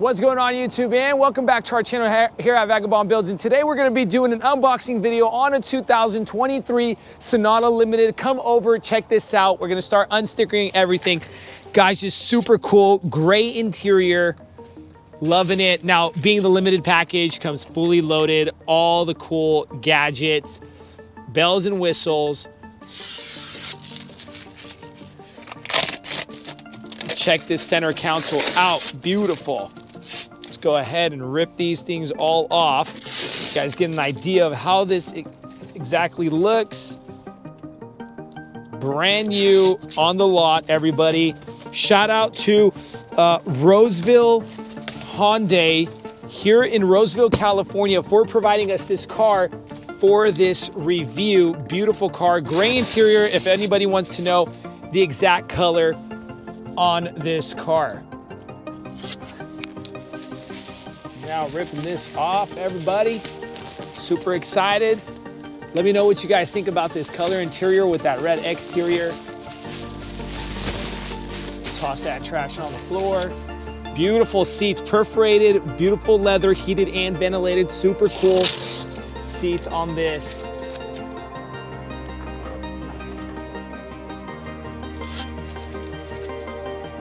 What's going on YouTube, man? Welcome back to our channel here at Vagabond Builds, and today we're gonna be doing an unboxing video on a 2023 Sonata Limited. Come over, check this out. We're gonna start unstickering everything. Guys, just super cool, gray interior, loving it. Now, being the limited package, comes fully loaded, all the cool gadgets, bells and whistles. Check this center console out, beautiful. Let's go ahead and rip these things all off. You guys get an idea of how this exactly looks. Brand new on the lot, everybody. Shout out to Roseville Hyundai here in Roseville, California for providing us this car for this review. Beautiful car, gray interior, if anybody wants to know the exact color on this car. Now ripping this off, everybody. Super excited. Let me know what you guys think about this color interior with that red exterior. Toss that trash on the floor. Beautiful seats, perforated, beautiful leather, heated and ventilated. Super cool seats on this.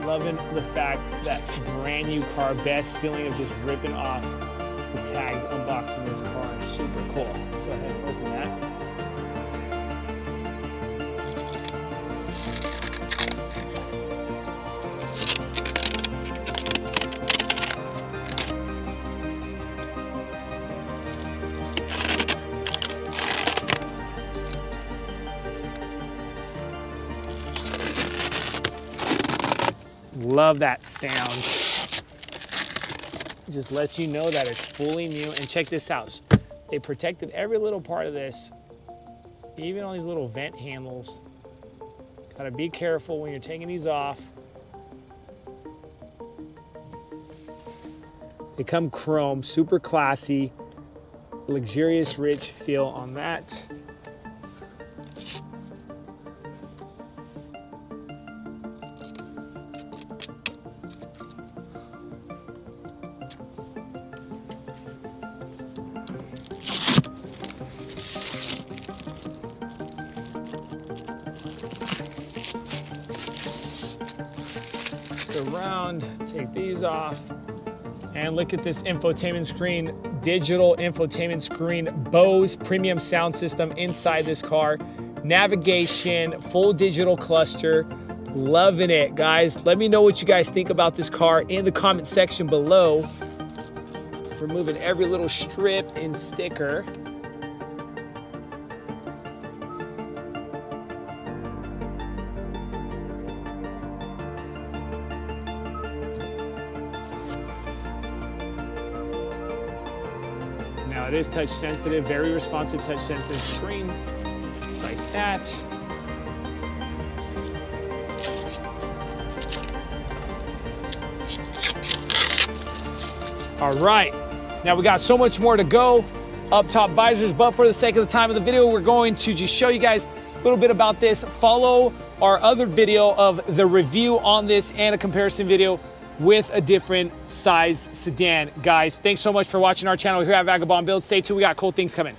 Loving the fact that brand new car, best feeling of just ripping off the tags, unboxing this car. Super cool. Let's go ahead and open that. Love that sound. It just lets you know that it's fully new. And check this out. They protected every little part of this, even on these little vent handles. Gotta be careful when you're taking these off. They come chrome, super classy, luxurious, rich feel on that. Around, take these off, and look at this infotainment screen, digital infotainment screen, Bose premium sound system inside this car, navigation, full digital cluster. Loving it, guys. Let me know what you guys think about this car in the comment section below. Removing every little strip and sticker. Now it is touch sensitive, very responsive touch sensitive screen, just like that. All right, now we got so much more to go. Up top visors, but for the sake of the time of the video, we're going to just show you guys a little bit about this. Follow our other video of the review on this and a comparison video with a different size sedan. Guys, thanks so much for watching our channel here at Vagabond Builds. Stay tuned, we got cool things coming.